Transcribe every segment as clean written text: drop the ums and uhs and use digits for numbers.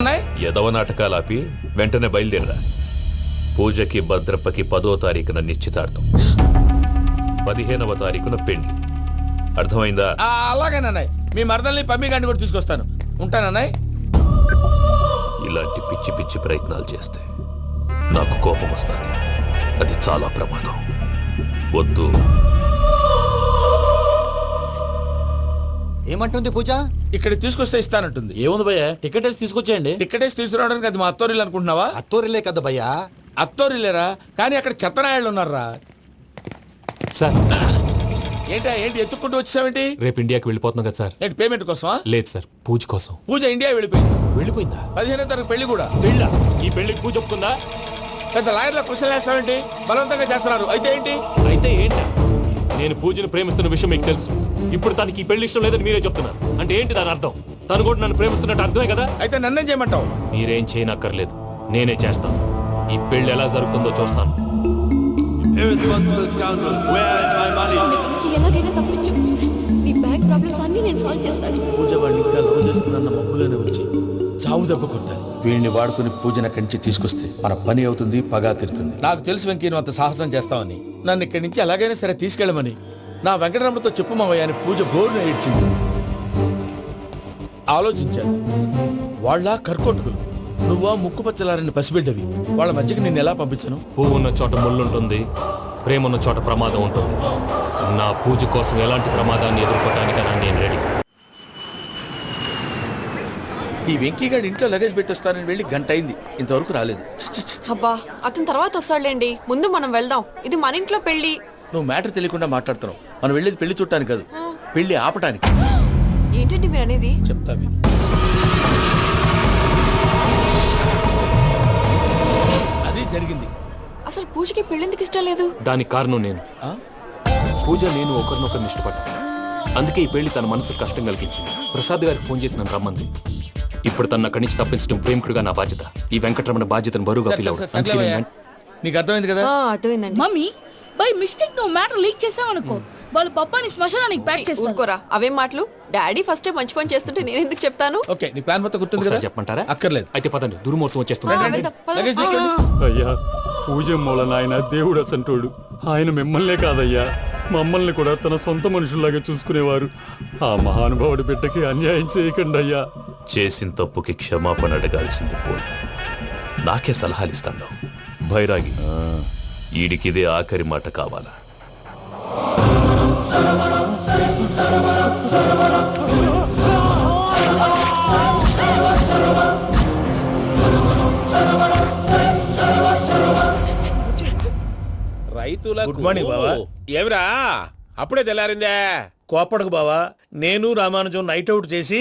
యదవ నాటకాలు ఆపి వెంటనే బయలుదేరరా. పూజకి భద్రప్పకి 10వ తారీఖున నిశ్చితార్థం, 15వ తారీఖున పెళ్లి. అర్థమైందా? అలాగేనన్నాయ్. మీ మరదల్ని పమ్మి గాండి కూడా తీసుకొస్తాను. ఉంటానన్నాయ్. ఇలాంటి పిచ్చి పిచ్చి ప్రయత్నాలు చేస్తే నాకు కోపం వస్తుంది. అది చాలా ప్రమాదం. వద్దు. ఏమంటుంది పూజ? ఇక్కడ తీసుకొస్తే ఇస్తానంటుంది. ఏముంది భయ్య, టికెట్ వేసి తీసుకొచ్చేయండి. టికెట్ వేసి తీసుకురావడానికి అది మా అత్తోరిల్లు అనుకుంటున్నావా? అత్తోరిలే కదా భయ్యా. అత్తోరిల్లేరా, కానీ అక్కడ చెత్తనాయాళ్ళు ఉన్నారా. సార్ ఏంటి ఎత్తుక్కుంటూ వచ్చావేంటి? రేపు ఇండియాకి వెళ్ళిపోతున్నాం కదా సార్. ఏంటి పేమెంట్ కోసమా? లేదు సార్, పూజ కోసం. పూజ ఇండియా వెళ్ళిపోయింది. వెళ్ళిపోయిందా? 15వ తారీఖు పెళ్లి కూడా. పెళ్ళ? ఈ పెళ్లికి పూజ ఒప్పుకుందా? పెద్ద లాయర్ల క్వశ్చన్ వేస్తావేంటి? బలవంతంగా చేస్తున్నారు. అయితే ఏంటి? అయితే ఏంటి? నేను పూజను ప్రేమిస్తున్న విషయం మీకు తెలుసు. ఇప్పుడు తనకి ఈ పెళ్లి ఇష్టం లేదని మీరే చెప్తున్నారు. అంటే ఏంటి దాని అర్థం? తను కూడా నన్ను ప్రేమిస్తున్నట్టు అర్థమే కదా. అయితే నన్నేం చేయమంటావు? మీరేం చేయనక్కర్లేదు, నేనే చేస్తాను. ఈ పెళ్లి ఎలా జరుగుతుందో చూస్తాను. ఎలాగైనా తప్పించు. నీ బ్యాంక్ ప్రాబ్లమ్స్ అన్ని నేను సాల్వ్ చేస్తాను. పూజ వాడిని ఇంకా లవ్ చేస్తుందన్న మబ్బులోనే వచ్చి చావు దెబ్బ కొట్టాలి. వీడిని వాడుకుని పూజన కంచి తీసుకొస్తే మన పని అవుతుంది, పగా తిరుతుంది. నాకు తెలుసు వెంకీ నువ్వు అంత సాహసం చేస్తావని. నన్ను ఇక్కడి నుంచి ఎలాగైనా సరే తీసుకెళ్ళమని నా వెంకటరమణతో చెప్పు మావయ్య అని పూజ బోరున ఏడ్చింది. ఆలోచించాను. వాళ్ళ కర్కోటకులు, నువ్వా ముక్కు పచ్చలారని పసిబిడ్డవి. వాళ్ళ మధ్యకి నిన్ను ఎలా పంపించను? పువ్వు ఉన్న చోట ముళ్ళుంటుంది, ప్రేమ ఉన్న చోట ప్రమాదం ఉంటుంది. నా పూజ కోసం ఎలాంటి ప్రమాదాన్ని ఎదుర్కోవడానికైనా నేను రెడీ. ఈ వెంకీగాడి ఇంట్లో లగేజ్ పెట్టొస్తానని వెళ్ళి గంట అయింది, ఇంతవరకు రాలేదు. అబ్బా, అతని తర్వాత వస్తాడులేండి. ముందు మనం వెళ్దాం. ఇది మన ఇంట్లో పెళ్లి. నువ్వు మ్యాటర్ తెలియకుండా మాట్లాడుతున్నావు. మనం వెళ్ళేది పెళ్లి చుట్టానికి కాదు, పెళ్లి ఆపటానికి. ఏంటండి మీరు అనేది? చెప్తా విను. అది జరిగింది. అసలు పూజకి పెళ్ళెందుకు ఇష్టం లేదు? దానికి కారణం నేను. పూజ నేను ఒకరినొకరిని ఇష్టపడ్డా. అందుకే ఈ పెళ్లి తన మనసుకు కష్టం కలిగించింది. ప్రసాద్ గారికి ఫోన్ చేసి నన్ను రమ్మంది. ఇప్పుడు తన అక్కడి నుంచి తప్పించడం ప్రేమికుడుగా నా బాధ్యత. ఈ వెంకటరమణ బాధ్యతను బరువుగా ఫీల్ అవ్వడం. నీకు అర్థమైంది కదా? అర్థమైందండి. మమ్మీ బై మిస్టేక్ నువ్వు మ్యాటర్ లీక్ చేసావనుకో, వాళ్ళు పప్పాని శ్మశానానికి ప్యాక్ చేస్తారు. ఊరుకోరా, అవేం మాటలు. డాడీ ఫస్ట్ మంచి పని చేస్తుంటే నేను ఎందుకు చెప్తాను? ఓకే, నీ ప్లాన్ మొత్తం గుర్తుంది కదా? చెప్పమంటారా? అక్కర్లేదు. అయితే పదండి, దుర్ముహూర్తం వచ్చేస్తుంది. లగేజ్ తీసుకెళ్ళి. అయ్యా, పూజ మూలన ఆయన దేవుడు అసంటోడు. ఆయన మిమ్మల్నే కాదయ్యా, మమ్మల్ని కూడా తన సొంత మనుషుల్లాగా చూసుకునేవారు. ఆ మహానుభావుడి బిడ్డకి అన్యాయం చేయకండి అయ్యా. చేసిన తప్పుకి క్షమాపణ అడగాల్సింది పోయి నాకే సలహాలు ఇస్తాను. భైరాగి, ఈడికిదే ఆఖరి మాట కావాలా? రైతులకు గుడ్ మార్నింగ్ బావా. ఏమిరా అప్పుడే తెల్లారిందే? కోపడకు బావా, నేను రామానుజం నైట్ అవుట్ చేసి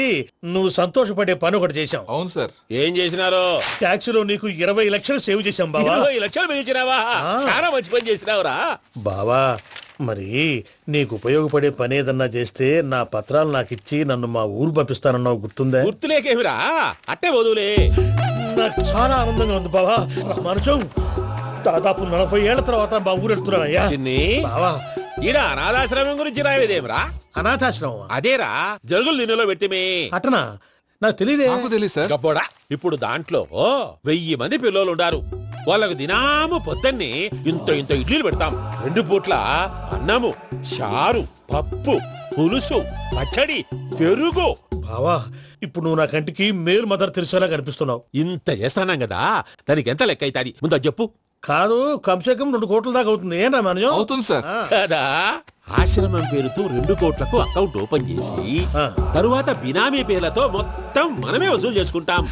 నువ్వు సంతోషపడే పని ఒకటి చేశాం. అవును సార్. ఏం చేసినారు? ట్యాక్సీలో నీకు 20 లక్షలు సేవ్ చేశాం బావా. 20 లక్షలు మిగిల్చినావా? చాలా మంచి పని చేసినావురా బావా. మరి నీకు ఉపయోగపడే పని ఏదన్నా చేస్తే నా పత్రాలు నాకు ఇచ్చి నన్ను మా ఊరు పంపిస్తానన్నావు, గుర్తుందా? గుర్తులేకేమిరా, అట్టే వదులే. నాకు చాలా ఆనందంగా ఉంది బావా. రామానుజం, దాదాపు 40 ఏళ్ల తర్వాత మా ఊరు వెళ్తున్నానయ్యా. చిన్ని బావా, ఈడ అనాథాశ్రమం గురించి రాయలేదేమిరా? అనాథాశ్రమం అదేరా, జరుగులు దీనిలో పెట్టిమే. అటనా? నాకు తెలియదే. గబ్బోడా, ఇప్పుడు దాంట్లో 1000 మంది పిల్లలు ఉండారు. వాళ్ళకు దినాము పొద్దున్నే ఇంత ఇంత ఇడ్లీలు పెడతాం. 2 పూట్ల అన్నము, చారు, పప్పు, పులుసు, పచ్చడి, పెరుగు. బావా, ఇప్పుడు నువ్వు నా కంటికి మేలు మదర్ తెరిసేలా కనిపిస్తున్నావు. ఇంత చేస్తానం కదా, దానికి ఎంత లెక్క అవుతుంది ముందు చెప్పు. కాదు, కంసే కం 2 కోట్ల దాకా అవుతుంది. ఏం రామానుజం? అవుతుంది సార్. కదా, ఆశ్రమం పేరుతో 2 కోట్లకు అకౌంట్ ఓపెన్ చేసి తరువాత బినామీ పేర్లతో మొత్తం మనమే వసూలు చేసుకుంటాం.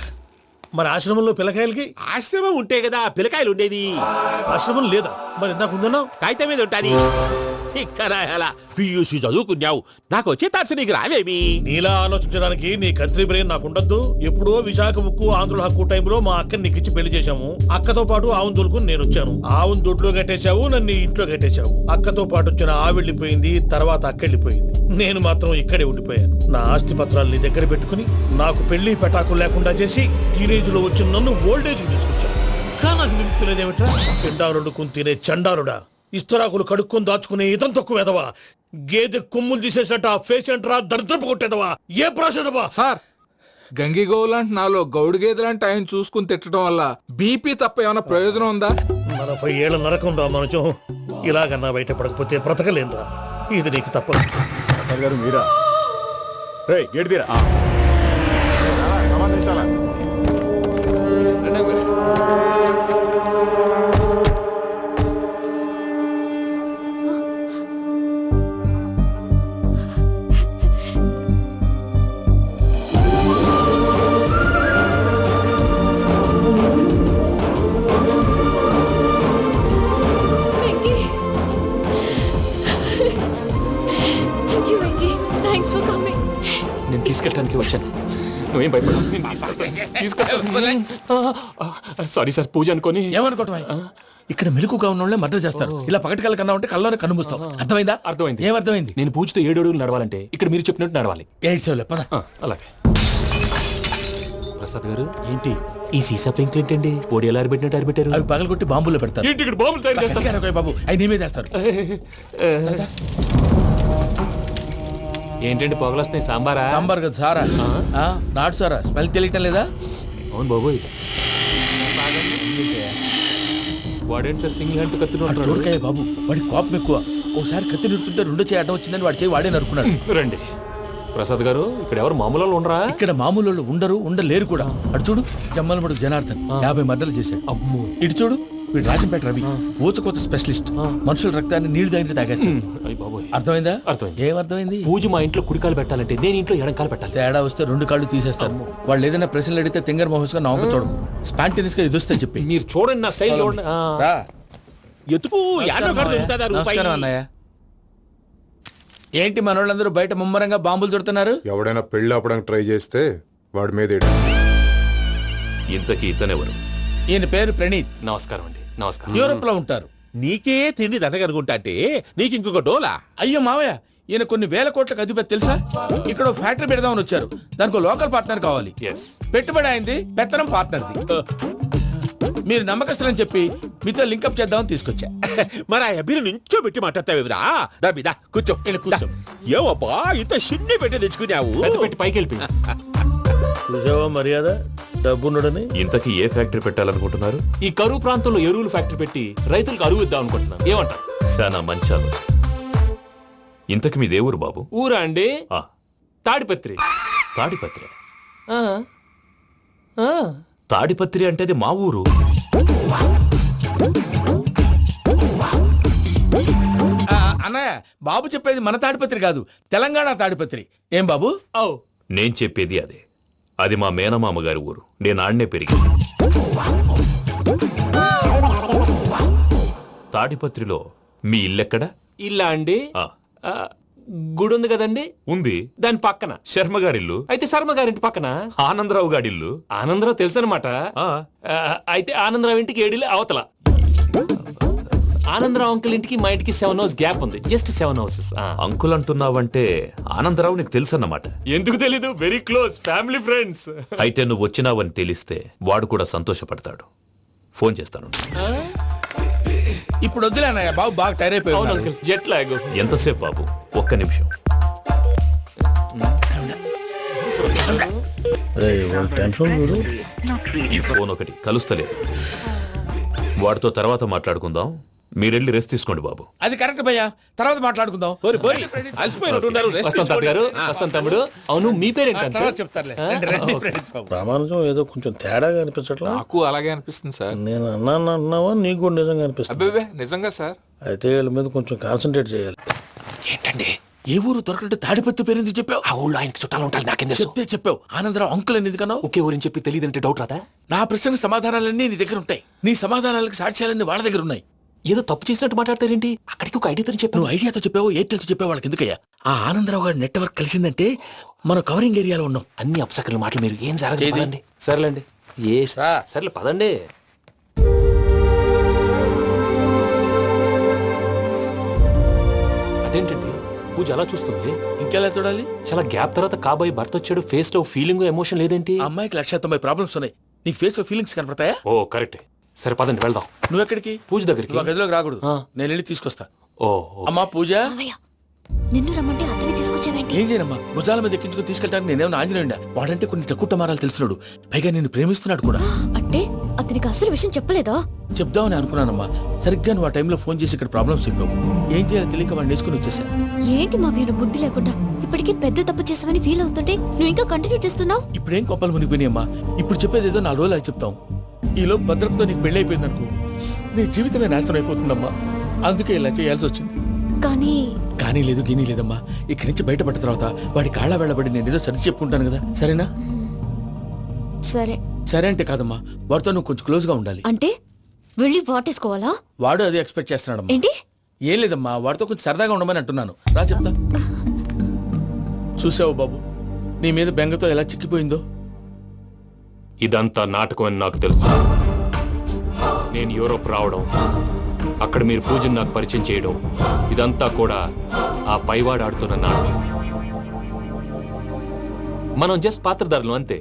మరి ఆశ్రమంలో పిల్లకాయలకి? ఆశ్రమం ఉంటే కదా పిల్లకాయలు ఉండేది. ఆశ్రమం లేదా? మరి ఇందాక ఉందన్నావు. కాగితం మీద ఉంటాది. పియూసీ చదువుకున్నావు, నాకు వచ్చే తాట్స్ నీకు రావేమి? నీలా ఆలోచించడానికి నీ కంట్రీ బ్రెయిన్ నాకు ఉండద్దు. ఎప్పుడో విశాఖ ముక్కు ఆంధ్రుల హక్కు టైంలో మా అక్కని నీకిచ్చి పెళ్లి చేశాము. అక్కతో పాటు ఆవును దొడుకుని నేను వచ్చాను. ఆవును దొడ్లో కట్టేశావు, నన్ను ఇంట్లో కట్టేశావు. అక్కతో పాటు వచ్చిన ఆవిళ్ళిపోయింది, తర్వాత అక్కెళ్ళిపోయింది. నేను మాత్రం ఇక్కడే ఉండిపోయాను. నా ఆస్తి పత్రాలు నీ దగ్గర పెట్టుకుని నాకు పెళ్లి పెటాకులు లేకుండా చేసి టీనేజ్ లో వచ్చిన నన్ను ఓల్డేజ్ తీసుకొచ్చాను. కానీ నాకు విముక్తి లేదేమిట్రా? పిండారుడుకుని తినే చండారుడా, ఇస్తరాకులు కడుక్కొని దాచుకునే ఇతం తక్కువ ఎదవా, గేదె కొమ్ములు తీసేసట ఆ పేషెంట్ రా దరిద్రపు కొట్టేదవా, ఏ ప్రాసెదవా? సార్, గంగిగోవులాంటి నాలో గౌడు గేదెలాంటి ఆయన చూసుకుని తిట్టడం వల్ల బీపీ తప్ప ఏమైనా ప్రయోజనం ఉందా? 40 ఏళ్ళ నరకం రా మనచం. ఇలాగన్నా బయట పడకపోతే బ్రతకలేనురా. ఇది నీకు తప్పదు. సార్ గారు మీరా? రే గేట్ తీరా. రండి, మరి. Venky thank you Venky, thanks for coming. నేను తీసుకెళ్ళడానికి వచ్చాను, నువ్వేం భయపడవు. నేను తీసుకెళ్తాను. సారీ సార్, పూజ అనుకొని. ఏమనుకోవటం? ఇక్కడ మెలకుగా ఉన్న వాళ్ళే మర్డర్ చేస్తారు. ఇలా పగటి కళ్ళ కన్నా ఉంటే కళ్ళలోనే కనుమూస్తావు. అర్థమైందా? అర్థమైంది. ఏమర్థమైంది? నేను పూజతో 7 అడుగులు నడవాలంటే ఇక్కడ మీరు చెప్పినట్టు నడవాలి. 8 సేవలే పద. అలాగే. ప్రసాద్ గారు, ఏంటి ఈ సీసా పెంకులు ఏంటండి? పొడి ఎలా అరబెట్టినట్టు అరబెట్టారు? అవి పగలగొట్టి బాంబులో పెడతారు. ఏంటి ఇక్కడ బాంబులు తయారు చేస్తారు? గట్టిగా అరవై బాబు, అవి నీమే చేస్తారు. ఏంటండి పొగలు వస్తున్నాయి? సాంబారా? సాంబార్ కదా సారా. నాటు సారా. స్మెల్ తెలియటం లేదా? అవును బాబోయ్. వాడేంటి సార్ సింగిల్ హ్యాండ్ కత్తిని చూడకాయ బాబు, వాడి కోపం ఎక్కువ. ఒకసారి కత్తి నిరుతుంటే 2 చేయి అడ్డం వచ్చిందని వాడి చేయి వాడే నరుకున్నాడు. రండి. ప్రసాద్ గారు, ఇక్కడ ఎవరు మామూలు వాళ్ళు ఉండరా? ఇక్కడ మామూలు వాళ్ళు ఉండరు, ఉండలేరు కూడా. అటు చూడు, జమ్మలమడుగు జనార్దన్ 50 మర్డర్లు చేశాడు. అమ్మో. ఇటు చూడు, వీడు రాజంపేట రవి ఊచకోత స్పెషలిస్ట్. మనుషుల రక్తాన్ని నీళ్లు తాగితే తాగేస్తాడు. అయ్య బాబోయ్. అర్థమైందా? అర్థమైంది. ఏమర్థమైంది? పూజ మా ఇంట్లో కుడికాలు పెట్టాలంటే నేను ఇంట్లో ఎడంకాలు పెట్టాలి. తేడా వస్తే 2 కాళ్ళు తీసేస్తారు. వాళ్ళు ఏదైనా ప్రశ్నలు అడిగితే తింగర్ మహోస్ గా నవ్వు చూడకు. స్పాంటినియస్ గా ఎదుస్తా చెప్పి. మీరు చూడండి నా స్టైల్ చూడండి. రా. ఎతుకు యాడో కాడ దొరుకుతుందా రూపాయి? నమస్కారం అన్నయ్య. ఏంటి మనోళ్ళందరూ బయట ముమ్మరంగా బాంబులు దొరుకుతున్నారు? ఎవడైనా పెళ్లి ఆపడానికి ట్రై చేస్తే వాడి మీద ఎడి. ఇంతకీ ఇతనెవరు? ఈయన పేరు ప్రణీత్. నమస్కారం అండి. నమస్కారం. యూరోప్ లో ఉంటారు. నీకే తిండి దండగనుకుంటా అంటే నీకు ఇంకొక డోలా? అయ్యో మావయ్య, ఈయన కొన్ని వేల కోట్లకు అధిపతి తెలుసా? ఇక్కడ ఓ ఫ్యాక్టరీ పెడదామని వచ్చారు. దానికి లోకల్ పార్ట్నర్ కావాలి. ఎస్. పెట్టుబడి అయింది, పెత్తనం పార్ట్నర్ది. మీరు నమ్మకస్తులని చెప్పి మీతో లింకప్ చేద్దామని తీసుకొచ్చా. మరి ఆ అబ్బిని నుంచో పెట్టి మాట్లాడతావురా? దాబిదా కూర్చో. ఈయన కూర్చో. ఏవబ్బా ఇంత చిన్ని పెట్టి తెచ్చుకున్నావు? పెద్ద పెట్టి పైకి వెళ్ళిపోయి. చూసావా మర్యాద, డబ్బున్నడని. ఇంతకీ ఏ ఫ్యాక్టరీ పెట్టాలనుకుంటున్నారు? ఈ కరువు ప్రాంతంలో ఎరువులు ఫ్యాక్టరీ పెట్టి రైతులకు అరువు ఇద్దాం అనుకుంటున్నాను. ఏమంటారు? శానా మంచాలు. ఇంతకి మీ దేవురు బాబు? ఊరా అండి? ఆ, తాడిపత్రి. తాడిపత్రి. ఆ. ఆ. తాడిపత్రి అంటే అది మా ఊరు. అన్నయ్య, బాబు చెప్పేది మన తాడిపత్రి కాదు, తెలంగాణ తాడిపత్రి. ఏం బాబు? ఓ. నేను చెప్పేది అదే. అది మా మేనమామ గారి ఊరు. నేను ఆడనే పెరిగింది. తాడిపత్రిలో మీ ఇల్లెక్కడ? ఇల్లా అండి? ఆ, ఆ, గుడి ఉంది కదండి, ఉంది. దాని పక్కన. శర్మ గారిల్లు. అయితే శర్మ గారింటి పక్కన ఆనందరావు గారిల్లు. ఆనందరావు తెలుసు అనమాట. ఆ, అయితే ఆనందరావు ఇంటికి 7 అవతల. ఆనందరావు అంకుల్ ఇంటికి మా ఇంటికి 7 హౌస్ గ్యాప్ ఉంది. Just 7 houses. అంకుల్ అంటున్నావంటే ఆనందరావు నీకు తెలుసు అన్నమాట. ఎందుకు తెలీదు? Very close family friends. అయితే నువ్వు వచ్చినావని తెలిస్తే వాడు కూడా సంతోషపడతాడు. ఫోన్ చేస్తాను. ఇప్పుడు వద్దులే అన్నయ్య, బాబు బాగా టైర్ అవును అయిపోయి. Uncle, jet lag. ఎంతసేపు బాబు? ఒక్క నిమిషం. ఈ ఫోన్ ఒకటి కలుస్తలేదు. వాడితో తర్వాత మాట్లాడుకుందాం. మీరెళ్ళి రెస్ట్ తీసుకోండి బాబు. అది కరెక్ట్ భయ్యా, తర్వాత మాట్లాడుకుందాం. అలసిపోయినట్టున్నారు. రెస్ట్ వస్తాం తాత గారు, వస్తాం తమ్ముడు. అవును, మీ పేరేంటి తర్వాత అంకుల్? చెప్తారులే. రండి, రండి, ప్రణీత్ బాబు. ప్రామాణికం ఏదో కొంచెం తేడాగా అనిపించట్లా? నాకు అలాగే అనిపిస్తుంది సార్. నేను అన్నావా నీకు కూడా నిజంగా అనిపిస్తుంది? అబ్బే నిజంగా సార్. అయితే వీళ్ళ మీద కొంచెం కాన్సన్ట్రేట్ చేయాలి. ఏంటండి ఏ ఊరు దొరకట్టు తాడిపత్రి పేరు ఎందుకు చెప్పావు? ఆ ఊళ్ళో ఆయనకి చుట్టాలు ఉంటారు, నాకేం తెలుసు? చెప్తే చెప్పావు. ఆనందరావు అంకుల్ అని ఎందుకన్నావు? ఒకే ఊరిని చెప్పి తెలియదంటే డౌట్ రాదా? నా ప్రశ్నకు సమాధానాలన్నీ నీ దగ్గర ఉంటాయి. నీ సమాధానాలకు సాక్ష్యాలన్నీ వాళ్ళ దగ్గర ఉన్నాయి. ఏదో తప్పు చేసినట్టు మాట్లాడతారేంటి? అక్కడికి ఒక ఐడియాతో చెప్పాను. నువ్వు ఐడియాతో చెప్పావు, ఎయిర్టెల్తో చెప్పావు, వాళ్ళకి ఎందుకయ్యా? ఆ ఆనందరావు గారి నెట్వర్క్ కలిసిందంటే మనం కవరింగ్ ఏరియాలో ఉన్నాం. అన్ని అప్సకర్ల మాటలు మీరు ఏం జరగదు. పదండి. సర్లేండి. సర్లే పదండి. అదేంటండి పూజ అలా చూస్తుంది? ఇంకెలా చూడాలి? చాలా గ్యాప్ తర్వాత కాబోయే భర్త వచ్చాడు. ఫేస్ లో ఫీలింగ్ ఎమోషన్ లేదేంటి? ఆ అమ్మాయికి 190 ప్రాబ్లమ్స్ ఉన్నాయి. నీకు ఫేస్ లో ఫీలింగ్స్ కనపడతాయా? ఓ కరెక్టే. సరే పదండి వెళ్దాం. నువ్వెక్కడికి? పూజ దగ్గరికి. నువ్వు ఆ గదిలోకి రాకూడదు. ఆ. నేను వెళ్ళి తీసుకొస్తా. ఓ అమ్మా పూజ, నిన్ను రమ్మంటే అతన్ని తీసుకొచ్చావేంటి? ఏం చేయనమ్మా, భుజాల మీద ఎక్కించుకుని తీసుకెళ్ళడానికి నేనేమన్నా ఆంజనేయుడా? వాడంటే కొన్ని తక్కువ మారాలు తెలిసినాడు, పైగా నేను ప్రేమిస్తున్నాడు కూడా. అంటే అతనికి అసలు విషయం చెప్పలేదా? చెప్దామని అనుకున్నానమ్మా, సరిగ్గా నువ్వు ఆ టైంలో ఫోన్ చేసి ఇక్కడ ప్రాబ్లమ్స్ చెప్పావు. ఏం చేయాలో తెలియక వాడిని వేసుకుని వచ్చేసా. ఏంటి మా వీరు బుద్ధి లేకుండా ఇప్పటికే పెద్ద తప్పు చేసామని ఫీల్ అవుతుంటే నువ్వు ఇంకా కంటిన్యూ చేస్తున్నావు? ఇప్పుడేం కొప్పలు మునిగిపోయినాయమ్మా, ఇప్పుడు చెప్పేది ఏదో 4 రోజులు అది చెప్తాం. ఈలో భద్రతతో నీకు పెళ్లి అయిపోయింది అనుకో, నీ జీవితమే నాశనం అయిపోతుందమ్మా. అందుకే ఇలా చేయాల్సి వచ్చింది. కానీ లేదు గీనీ లేదమ్మా. ఇక్కడి నుంచి బయటపడ్డ తర్వాత వాడి కాళ్ళ వెళ్ళబడి నేను ఏదో సరి చెప్పుకుంటాను కదా, సరేనా? సరే. సరే అంటే కాదమ్మా, వాడితో నువ్వు కొంచెం క్లోజ్ గా ఉండాలి. అంటే వెళ్ళి వాటేసుకోవాలా? వాడు అదే ఎక్స్పెక్ట్ చేస్తున్నాడమ్మా. ఏంటి? ఏం లేదమ్మా, వాడితో కొంచెం సరదాగా ఉండమని అంటున్నాను. రా చెప్తా. చూసావు బాబు, నీ మీద బెంగతో ఎలా చిక్కిపోయిందో. ఇదంతా నాటకం అని నాకు తెలుసు. నేను యూరోప్ రావడం, అక్కడ మీరు పూజను నాకు పరిచయం చేయడం, ఇదంతా కూడా ఆ పైవాడు ఆడుతున్న నాటకం. మనం జస్ట్ పాత్రధారులు అంతే.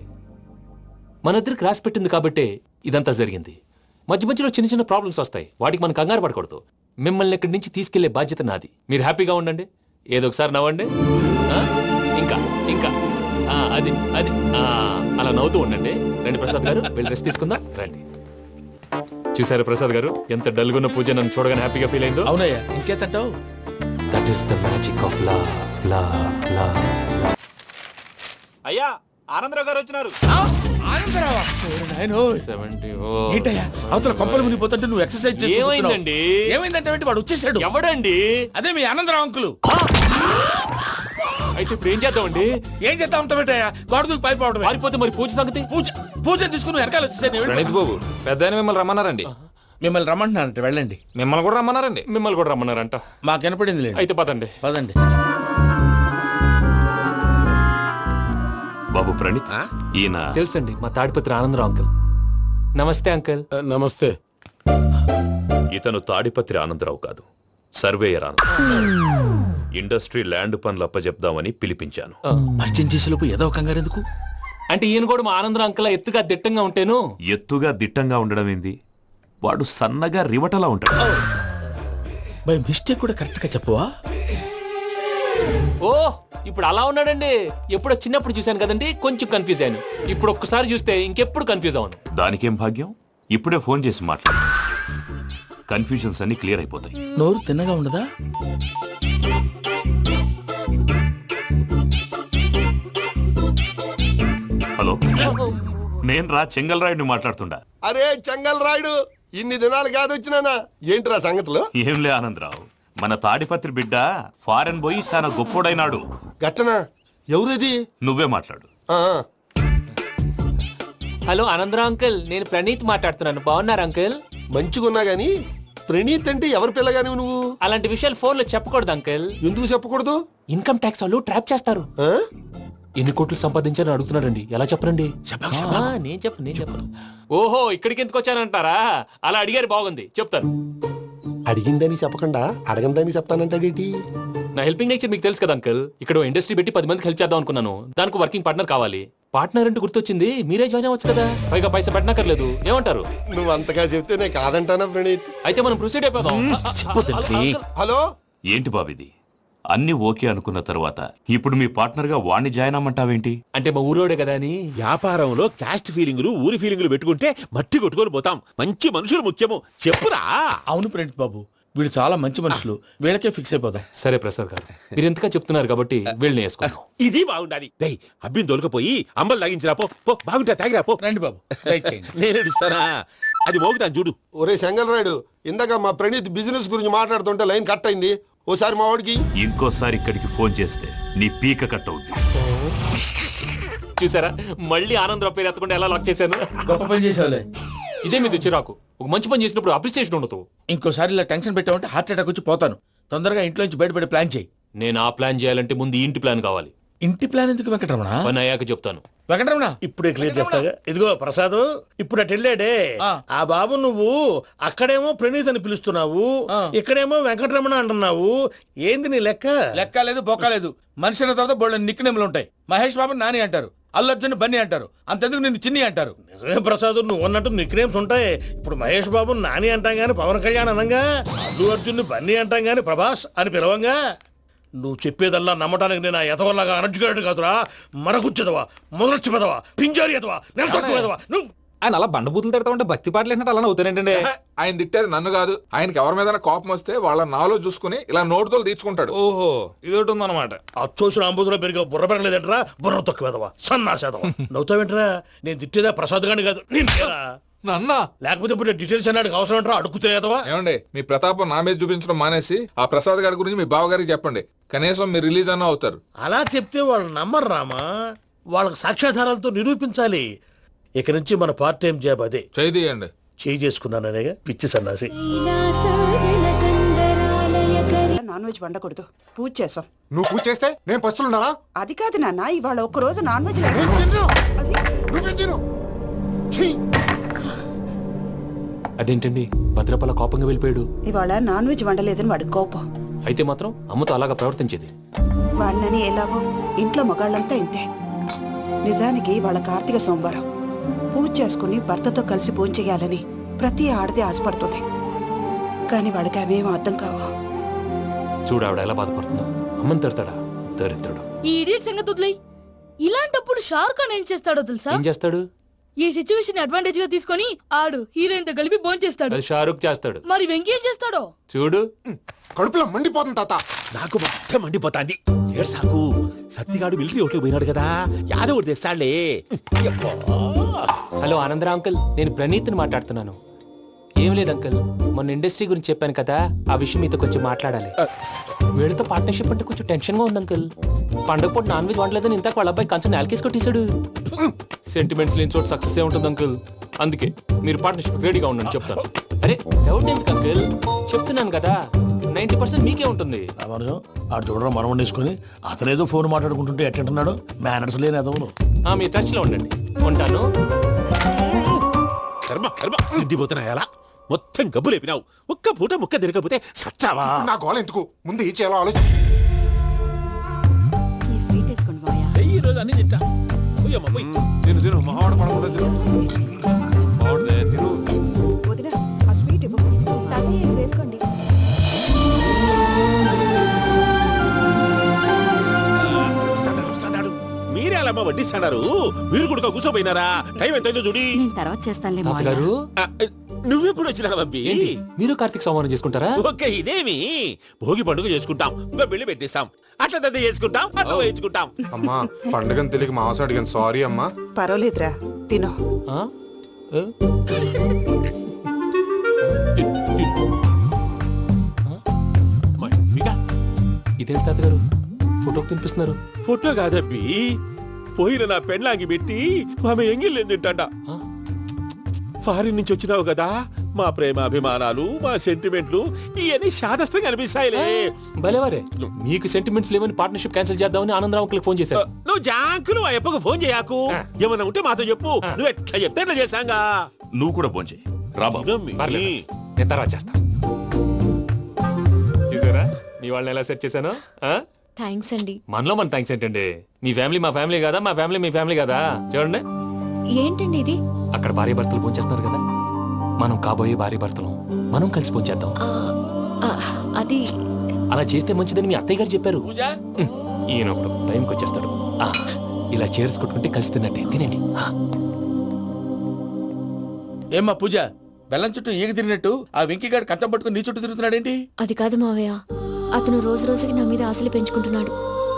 మన ఇద్దరికి రాసి పెట్టింది కాబట్టే ఇదంతా జరిగింది. మధ్య మధ్యలో చిన్న చిన్న ప్రాబ్లమ్స్ వస్తాయి, వాటికి మనం కంగారు పడకూడదు. మిమ్మల్ని ఇక్కడి నుంచి తీసుకెళ్లే బాధ్యత నాది. మీరు హ్యాపీగా ఉండండి, ఏదో ఒకసారి నవ్వండి. ఇంకా ఇంకా అది అది అలా నవ్వుతూ ఉండండి. రండి ప్రసాద్ గారు, వెళ్ళి రెస్ట్ తీసుకుందాం. రండి. చూసారు ప్రసాద్ గారు, ఎంత డల్గున్న పూజ నన్ను చూడగానే హ్యాపీగా ఫీల్ అయిందో? అవునయ్యా, ఇంకేతంటావు? That is the magic of love. అయ్యా, ఆనందరావు గారు వచ్చినారు. ఏంటయ్యా అవతల కొంపలు మునిగిపోతుంటే నువ్వు ఎక్సర్సైజ్ చేస్తూ ఏమైందండి? ఏమైందంటే వాడు వచ్చేసాడు. ఎవడండి? అదే మీ ఆనందరావు అంకులు. అయితే ఇప్పుడు ఏం చేద్దామండి? ఏం చేద్దాం ఉంటావేటయ్యా, గొడవకు పైపోవడం. పారిపోతే మరి పూజ సంగతి? పూజ తీసుకుని వెనకాల వచ్చేసాడు. ప్రణీత్ బాబు, పెద్ద మిమ్మల్ని రమ్మన్నారండి. మిమ్మల్ని రమ్మంటున్నారంట, వెళ్ళండి. మిమ్మల్ని కూడా రమ్మన్నారండి. మిమ్మల్ని కూడా రమ్మన్నారంట. మాకు వినపడింది లేదు. అయితే పదండి. పదండి. బాబు ప్రణీత్, ఈయన తెలుసండి, మా తాడిపత్రి ఆనందరావు అంకుల్. నమస్తే అంకుల్. నమస్తే. ఇతను తాడిపత్రి ఆనందరావు కాదు, సర్వేయర్ ఆనందరావు. ఇండస్ట్రీ ల్యాండ్ పనులు అప్పజెప్దామని పిలిపించాను. పరిచయం చేసేలోపు ఏదో కంగారు ఎందుకు? అంటే ఈయన కూడా మా ఆనందరావు అంకుల్ ఎత్తుగా దిట్టంగా ఉంటేను. ఎత్తుగా దిట్టంగా ఉండడం ఏంది, వాడు సన్నగా రివటలా ఉంటాడు. బై మిస్టేక్ కూడా కరెక్ట్ గా చెప్పవా? ఓ, ఇప్పుడు అలా ఉన్నాడండి. ఎప్పుడో చిన్నప్పుడు చూశాను కదండి, కొంచెం కన్ఫ్యూజ్ అయ్యాను. ఇప్పుడు ఒక్కసారి చూస్తే ఇంకెప్పుడు కన్ఫ్యూజ్ అవును. దానికేం భాగ్యం, ఇప్పుడే ఫోన్ చేసి మాట్లాడు, కన్ఫ్యూజన్స్ అన్ని క్లియర్ అయిపోతాయి. నోరు తిన్నగా ఉండదా? హలో, నేను రా చెంగల్ రాయుడిని మాట్లాడుతుండా. అరే చెంగల్ రాయుడు, ఇన్ని దినాలు కాదు వచ్చినానా? ఏంట్రా సంగతులు? ఏంలే ఆనందరావు, మన తాడిపత్రి బిడ్డ ఫారెన్ పోయి చాలా గొప్పోడైనాడు. గట్టనా? ఎవరిది? నువ్వే మాట్లాడు. హలో ఆనందరావు అంకుల్, నేను ప్రణీత్ మాట్లాడుతున్నాను. బాగున్నారు అంకుల్? మంచిగున్నా గాని ప్రణీత్ అంటే ఎవరి పిల్లగాని నువ్వు? అలాంటి విషయాలు ఫోన్ లో చెప్పకూడదు అంకుల్. ఎందుకు చెప్పకూడదు? ఇన్కమ్ ట్యాక్స్ వాళ్ళు ట్రాప్ చేస్తారు. ఎన్ని కోట్లు సంపాదించాలని అడుగుతున్నారండి, ఎలా చెప్పరండి? నేను చెప్పను. ఓహో, ఇక్కడికి ఎందుకు వచ్చానంటారా? అలా అడిగారు, బాగుంది, చెప్తాను. అడిగిందని చెప్పకుండా అడగందని చెప్తానంటాడేటి? నా హెల్పింగ్ నేచర్ మీకు తెలుసు కదా అంకుల్. ఇక్కడ ఇండస్ట్రీ పెట్టి 10 మందికి హెల్ప్ చేద్దాం అనుకున్నాను. దానికి వర్కింగ్ పార్ట్నర్ కావాలి. పార్ట్నర్ అంటే గుర్తొచ్చింది, మీరే జాయిన్ అవ్వచ్చు కదా, పైగా పైసా పెట్టనక్కర్లేదు. ఏమంటారు? నువ్వు అంతగా చెప్తేనే కాదంటానా ప్రణీత్? అయితే మనం ప్రొసీడ్ అయిపోదాం. హలో, ఏంటి బాబిది? అన్ని ఓకే అనుకున్న తర్వాత ఇప్పుడు మీ పార్ట్నర్ గా వాణ్ణి జాయిన్ అమ్మంటావేంటి? అంటే మా ఊరోడే కదా అని. వ్యాపారంలో క్యాస్ట్ ఫీలింగులు, ఊరి ఫీలింగులు పెట్టుకుంటే మట్టి కొట్టుకొని పోతాం. మంచి మనుషులు ముఖ్యము, చెప్పురా. అవును ప్రణీత్ బాబు, వీళ్ళు చాలా మంచి మనుషులు, వీళ్ళకే ఫిక్స్ అయిపోతాం. సరే ప్రసాద్ గారు, మీరు ఎంతగా చెప్తున్నారు కాబట్టి వీళ్ళని వేసుకున్నాం. ఇది బాగుండాలి. డై అబ్బిని దొలకపోయి అంబలు తాగించిరా పో. బాగుంటా, తాగిరా పో. రండి బాబు, నేను ఇస్తానా? అది మోగుతాను చూడు. ఒరే చెంగల్ రాయుడు, ఇందాక మా ప్రణీత్ బిజినెస్ గురించి మాట్లాడుతుంటే లైన్ కట్ అయింది. ఓసారి మా వాడికి ఇంకోసారి ఇక్కడికి ఫోన్ చేస్తే నీ పీక కట్ అవుతుంది. చూసారా, మళ్ళీ ఆనందరావు పేరు ఎత్తకుండా ఎలా లాక్ చేశాను. గొప్ప పని చేసేవాళ్ళే. ఇదే మీద చిరాకు. ఒక మంచి పని చేసినప్పుడు అప్రిసియేషన్ ఉండదు. ఇంకోసారి ఇలా టెన్షన్ పెట్టామంటే హార్ట్ అటాక్ వచ్చి పోతాను. తొందరగా ఇంట్లో నుంచి బయటపడే ప్లాన్ చేయి. నేను ఆ ప్లాన్ చేయాలంటే ముందు ఇంటి ప్లాన్ కావాలి. ఇంటి ప్లాన్ ఎందుకు వెంకటరమణ? పని అయ్యాక చెప్తాను. వెంకటరమణ ఇప్పుడే క్లియర్ చేస్తాగా. ఇదిగో ప్రసాద్, ఇప్పుడు అటు వెళ్ళాడే ఆ బాబు, నువ్వు అక్కడేమో ప్రణీత్ అని పిలుస్తున్నావు, ఇక్కడేమో వెంకటరమణ అంటున్నావు. ఏంది నీ లెక్క? లెక్క లేదు, బొక్క లేదు. మనిషి అన్న తర్వాత బోళ్ళ నిక్నెములు ఉంటాయి. మహేష్ బాబు నాని అంటారు, అల్లు అర్జున్ బన్నీ అంటారు, అంతెందుకు నిన్ను చిన్ని అంటారు. నిజమే ప్రసాద్, నువ్వు అన్నట్టు నిక్నేమ్స్ ఉంటాయి. ఇప్పుడు మహేష్ బాబు నాని అంటాం గాని పవన్ కళ్యాణ్ అనంగా, అల్లు అర్జున్ బన్నీ అంటాం గాని ప్రభాస్ అని పిలవంగా. నువ్వు చెప్పేదల్లా నమ్మటానికి నేను ఆ ఎదవల్లాగా అనర్జుకేటెడ్ కాదురా. మరగుచ్చదవా, మొదలచ్చి పెదవా, పింజారి ఎదవా, నెలసొక్కు పెదవా నువ్వు. ఆయన అలా బండబూతులు తిడతా ఉంటే భక్తి పాటలు ఏంటంటే అలా అవుతానంటే. ఆయన తిట్టేది నన్ను కాదు, ఆయనకి ఎవరి మీద కోపం వస్తే వాళ్ళ నాలో చూసుకుని ఇలా నోటుతో తీర్చుకుంటాడు. ఓహో ఇదొకటి ఉందన్నమాట. అచ్చోసిన అంబుధులో పెరిగే బుర్ర పెరగలేదంటరా, బుర్ర తొక్కు పెదవా, సన్నాసేదవా. నవ్వుతావేంటరా? నేను తిట్టేదా ప్రసాద్ గాని కాదు నిన్నేరా. నన్నా లేకపోతే ఇప్పుడు డీటెయిల్స్ అన్నాడు అవసరం అంటారా? అడుగుతాయేదవా. ఏమండి, మీ ప్రతాపం నా మీద చూపించడం మానేసి ఆ ప్రసాద్ గారి గురించి మీ బావగారికి చెప్పండి. కనీసం మీరు రిలీజ్ అన్న అవుతారు. అలా చెప్తే వాళ్ళు నమ్మరు రామా. వాళ్ళకి సాక్ష్యాధారాలతో నిరూపించాలి. ఇక నుంచి మన పార్ట్ టైం జాబ్ అదే. చేయండి. చేయి చేసుకున్నాననేగా పిచ్చి సన్నాసి. నాన్ వెజ్ వండకూడదు, పూజ చేసాం. నువ్వు పూజ చేస్తే నేను పస్తులున్నారా? అది కాదు నాన్న, ఇవాళ ఒక్కరోజు నాన్ వెజ్ అదేంటండి భద్రపల కోపంగా వెళ్ళిపోయాడు? ఇవాళ నాన్ వెజ్ వండలేదని వాడి కోపం. అయితే మాత్రం అమ్మతో అలాగా ప్రవర్తించేది. వాడినని ఎలాగో ఇంట్లో మగాళ్ళంతా ఇంతే. నిజానికి వాళ్ళ కార్తీక సోమవారం పూజ చేసుకుని భర్తతో కలిసి పూజ చేయాలని ప్రతి ఆడది ఆశపడుతుంది. కానీ వాడికి అవేం అర్థం కావా. చూడు ఆవిడ ఎలా బాధపడుతుందో. అమ్మని తిడతాడా దరిద్రుడు. ఈ ఇడియట్ సంగతి వదిలేయ్. ఇలాంటప్పుడు షారుఖ్ ఖాన్ ఏం చేస్తాడో తెలుసా? ఏం చేస్తాడు? ఈ సిచ్యువేషన్ అడ్వాంటేజ్ గా తీసుకొని ఆడు హీరోయిన్ తో కలిపి బోన్ చేస్తాడు. అది షారుఖ్ చేస్తాడు. మరి వెంకీ ఏం చేస్తాడో చూడు. కడుపులో మండిపోతుంది తాత. నాకు మొత్తం మండిపోతాంది. ఏడు సాకు సత్తిగాడు మిలిటరీ ఓట్లు పోయినాడు కదా, యాదవ్ ఒకటి తెస్తాడులే. హలో ఆనందరా అంకుల్, నేను ప్రణీత్ని మాట్లాడుతున్నాను. ఏం లేదు అంకుల్, మొన్న ఇండస్ట్రీ గురించి చెప్పాను కదా, ఆ విషయం మీతో కొంచెం మాట్లాడాలి. వీడితో పార్ట్నర్షిప్ అంటే కొంచెం టెన్షన్ గా ఉంది అంకుల్. పండగ పూట నాన్ వెజ్ వండలేదని ఇంతకు వాళ్ళ అబ్బాయి కంచెం నేలకేసి కొట్టేశాడు. సెంటిమెంట్స్ లేని చోట సక్సెస్ ఏ ఉంటుంది అంకుల్. అందుకే మీరు పార్ట్నర్షిప్ రెడీగా ఉండండి చెప్తాను. అరే డౌట్ ఎందుకు అంకుల్, చెప్తున్నాను కదా 90% మీకే ఉంటుంది. ఆడు చూడడం మనం వండేసుకుని అతనేదో ఫోన్ మాట్లాడుకుంటుంటే ఎట్టంటున్నాడు. మేనర్స్ లేని అదవును. మీరు టచ్ లో ఉండండి. ఉంటాను. కర్మ కర్మ తిండిపోతున్నాయలా మొత్తం గబ్బు లేపినావు. ఒక్క పూట ముక్క తిరగకపోతే సచ్చావా? నా గోల ఎందుకు, ముందు ఈ చేయాలో ఆలోచించు. ఈ రోజు అన్ని తింటా. తిను మావాడ పడకుండా తిను. వదినా ఆ స్వీట్ ఇవ్వు. వేసుకోండి. మీరే అలా వడ్డిస్తున్నారు. మీరు కూడా కూర్చోపోయినారా? టైం ఎంతైందో చూడి. నేను తర్వాత చేస్తానులే తాతగారు. నువ్వెప్పుడు వచ్చినా బంబి? మీరు కార్తీక్ సంహారం చేసుకుంటారా? ఓకే, ఇదేమి భోగి పండుగ చేసుకుంటాం, ఇంకా పెళ్లి పెట్టేస్తాం, అట్లా దద్ద చేసుకుంటాం, అట్లా వేయించుకుంటాం. అమ్మా పండుగని తెలియక మాంసం అడిగాను, సారీ అమ్మా. పర్వాలేదురా, తినో. ఇదేంటి తాతగారు ఫోటోకి తినిపిస్తున్నారు? ఫోటో కాదబ్బి, పోయిన నా పెళ్ళాంగి పెట్టి ఆమె ఎంగిల్లేం తింటాడ. ఫారిన్ నుంచి వచ్చినావు కదా, మా ప్రేమ అభిమానాలు, మా సెంటిమెంట్లు ఇవన్నీ శాదస్తంగా అనిపిస్తాయిలే. భలేవారే, మీకు సెంటిమెంట్స్ లేవని పార్ట్నర్షిప్ క్యాన్సిల్ చేద్దామని ఆనందరావు అంకుల్ ఫోన్ చేశారు. నువ్వు జాంకులు ఆ ఎప్పకు ఫోన్ చేయకు. ఏమన్నా ఉంటే మాతో చెప్పు. నువ్వు ఎట్లా చెప్తే ఎట్లా చేశాంగా. నువ్వు కూడా ఫోన్ చేయి రాబా. నేను తర్వాత చేస్తా. చూసారా మీ వాళ్ళని ఎలా సెట్ చేశాను? థ్యాంక్స్ అండి. మనలో మన థ్యాంక్స్ ఏంటండి? మీ ఫ్యామిలీ మా ఫ్యామిలీ కదా, మా ఫ్యామిలీ మీ ఫ్యామిలీ కదా. చూడండి ఏంటండి ఇది? అక్కడ భార్య భర్తలు పోంచేస్తున్నారు కదా, మనం కాబోయే భార్య భర్తలు మనం కలిసి పోంచేద్దాం. అది అలా చేస్తే మంచిదని మీ అత్తయ్య గారు చెప్పారు. ఈయన ఒకడు టైంకి వచ్చేస్తాడు. ఇలా చేర్స్ కొట్టుకుంటే కలిసి తిన్నట్టే. తినండి. ఏమ్మా పూజ, బెల్లం చుట్టూ ఈగ తిరిగినట్టు ఆ వెంకీగాడు కంచం పట్టుకుని నీ చుట్టూ తిరుగుతున్నాడేంటి? అది కాదు మావయ్య, అతను రోజు రోజుకి నా మీద ఆశలు పెంచుకుంటున్నాడు.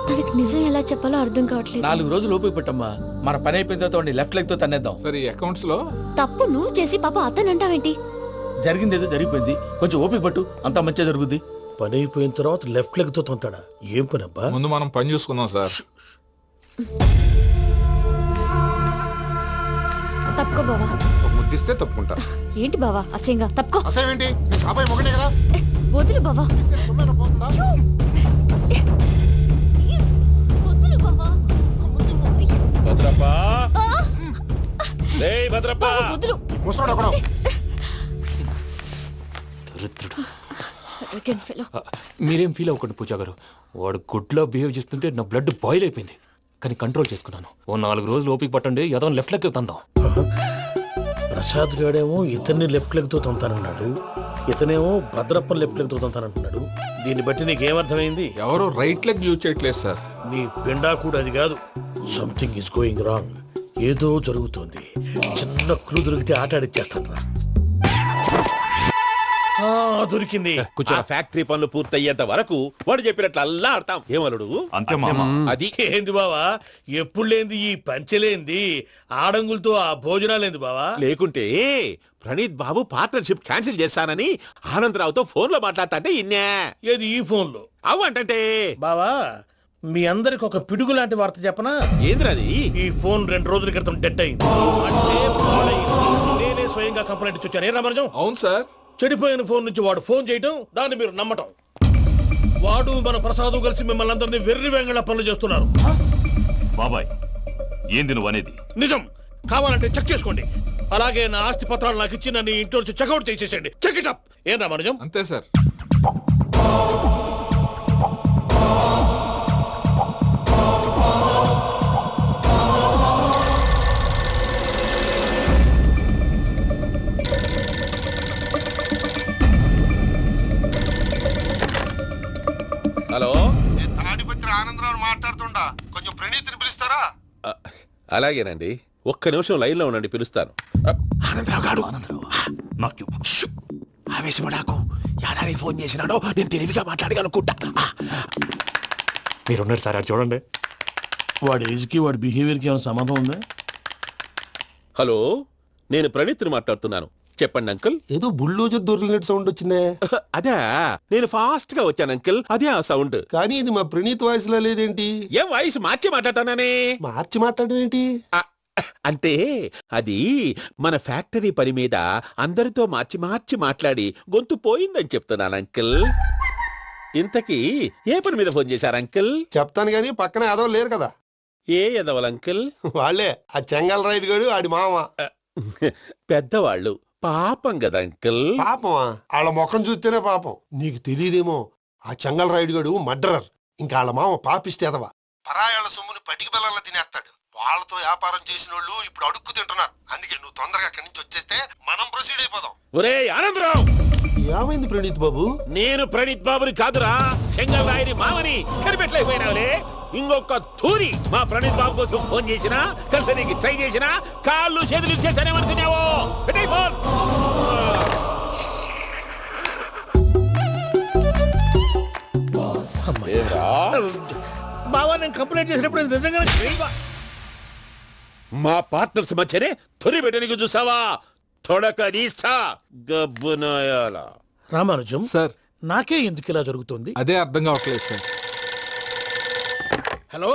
తనకి నిజం ఎలా చెప్పాలో అర్థం కావట్లేదు. 4 రోజులు ఓపిక పట్టమ్మా, మన పని అయిపోయిన తర్వాత లెఫ్ట్ లెగ్ తో తన్నేద్దాం. సరే అకౌంట్స్ లో తప్పు నువ్వు చేసి పాప అతను అంటావేంటి? జరిగింది ఏదో జరిగిపోయింది, కొంచెం ఓపిక పట్టు, అంతా మంచిగా జరుగుద్ది. పని అయిపోయిన తర్వాత లెఫ్ట్ లెగ్ తో తొంతాడా? ఏం పని అబ్బా? ముందు మనం పని చూసుకుందాం సార్. తప్పుకో బావా. ముద్దిస్తే తప్పుకుంటా. ఏంటి బావా అసహ్యంగా? తప్పుకో. అసేమేంటి, నీ కాబోయే మొగనే కదా. వదులు బావా. వదులు బావా. భద్రప్పా, లేయ్ భద్రప్పా. వదులు. ముసలోడు ఒకడు. మీరేం ఫీల్ అవ్వకండి పూజా గారు. వాడు గుడ్లో బిహేవ్ చేస్తుంటే నా బ్లడ్ బాయిల్ అయిపోయింది. కానీ కంట్రోల్ చేసుకున్నాను. ఓ 4 రోజులు ఓపిక పట్టండి, ఏదో లెఫ్ట్ లెగ్ తందాం. ప్రసాద్ గాడేమో ఇతన్ని లెఫ్ట్ లెగ్ తో తొంతానన్నాడు. ఇతనేమో భద్రప్పని లెఫ్ట్ లెగ్ తోతంతానంటున్నాడు. దీన్ని బట్టి నీకేమర్థమైంది? ఎవరు రైట్ లెగ్ యూజ్ చేయట్లేదు సార్. నీ పిండా కూడా అది కాదు. Something is going wrong. ఏదో జరుగుతోంది. చిన్న క్లూ దొరికితే ఆట ఆడిచ్చేస్తాను రా. దొరికింది. ఆ ఫ్యాక్టరీ పనులు పూర్తయ్యేంత వరకు వాడు చెప్పినట్లు అల్లా ఆడతాం. ఏమలుడు అంతే మామ. అది ఏంది బావా, ఎప్పుడు లేంది ఈ పంచలేంది, ఆడంగులతో ఆ భోజనాలేంది బావా? లేకుంటే ప్రణీత్ బాబు పార్ట్నర్షిప్ క్యాన్సిల్ చేస్తానని ఆనందరావుతో ఫోన్ లో మాట్లాడతాంటే ఇన్నే. ఏది ఈ ఫోన్ లో? అవ్వంటే బావా, మీ అందరికి ఒక పిడుగు లాంటి వార్త చెప్పనా? ఏంద్రది? ఈ ఫోన్ 2 రోజుల క్రితం డెడ్ అయింది. అంటే పాడైంది. నేనే స్వయంగా కంప్లైంట్ ఇచ్చి వచ్చాను. ఏ రామరాజం? అవును సార్. చెడిపోయిన ఫోన్ నుంచి వాడు ఫోన్ చేయటం, దాన్ని మీరు నమ్మటం. వాడు మన ప్రసాదు కలిసి మిమ్మల్ని అందరినీ వెర్రి వెంగళ పనులు చేస్తున్నారు. బాబాయ్, ఏంది నువ్వు అనేది? నిజం. కావాలంటే చెక్ చేసుకోండి. అలాగే నా ఆస్తి పత్రాలు నాకు ఇచ్చి నన్ను ఇంట్లో నుంచి చెక్అౌట్ చేసేసండి. Check it up. ఏం రామరాజం? అంతే సార్. హలో, తాడిపత్రి ఆనందరావు మాట్లాడుతుండా, కొంచెం ప్రణీతిని పిలుస్తారా? అలాగేనండి. ఒక్క నిమిషం లైన్ లో ఉండండి, పిలుస్తాను. ఆనందరావు గాడు. ఆవేశపడాకు. యాదానికి ఫోన్ చేసినాడో నేను తెలివిగా మాట్లాడగలనుకుంటా. మీరున్నారు సార్, అది చూడండి. వాడి ఏజ్కి వాడి బిహేవియర్కి ఏమైనా సంబంధం ఉందా? హలో, నేను ప్రణీత్ని మాట్లాడుతున్నాను. చెప్పండి అంకుల్. ఏదో బుల్డోజర్ దొరికినట్టు సౌండ్ వచ్చిందే. అదే, నేను ఫాస్ట్ గా వచ్చాను అంకుల్. అదే ఆ సౌండ్. కానీ ఇది మా ప్రణీత్ వాయిస్ లో లేదేంటి? ఏం వాయిస్ మార్చి మాట్లాడతానే? మార్చి మాట్లాడడం ఏంటి? అంటే అది మన ఫ్యాక్టరీ పని మీద అందరితో మార్చి మార్చి మాట్లాడి గొంతు పోయిందని చెప్తున్నాను అంకుల్. ఇంతకీ ఏ పని మీద ఫోన్ చేశారు అంకుల్? చెప్తాను గానీ పక్కన ఏదో లేరు కదా. ఏ ఎదవలు అంకుల్? వాళ్ళే ఆ చెంగల్ రైడ్ గడు ఆడి మామ. పెద్దవాళ్ళు. పాపం కదా అంకుల్. పాపమా? వాళ్ళ ముఖం చూస్తేనే పాపం. నీకు తెలియదేమో, ఆ చెంగల్ రైడ్ గడు మర్డరర్. ఇంకా వాళ్ళ మామ పాపిస్తేదవా. పరాయాళ్ళ సొమ్ముని పటికి బెల్లంలో తినేస్తాడు. వాళ్ళతో వ్యాపారం చేసిన వాళ్ళు ఇప్పుడు అడుక్కు తింటున్నారు. అందుకే నువ్వు తొందరగా అక్కడి నుంచి వచ్చేస్తే మనం ప్రొసీడ్ అయిపోదాం. ఒరే ఆనందరావు, ఏమైంది ప్రణీత్ బాబు? నేను ప్రణీత్ బాబుని కాదురా, సెంగల్ రాయని మామని. కనిపెట్టలేకపోయినావులే. ఇంకొక తూరి మా ప్రణీత్ బాబు కోసం ఫోన్ చేసినా, కలిసి ట్రై చేసినా కాళ్ళు చేతులు చేశానేమనుకున్నావో. పెట్టేయ్ ఫోన్. బావా, నేను కంప్లైంట్ చేసినప్పుడు ఇది నిజంగానే చేయవా? మా పార్ట్నర్స్ మధ్యనే తొలి పెట్టడానికి చూసావా? తొడక నీస్తా గబ్బునాయాల. రామానుజం సార్, నాకే ఎందుకు ఇలా జరుగుతుంది? అదే అర్థం కావట్లేదు సార్. హలో,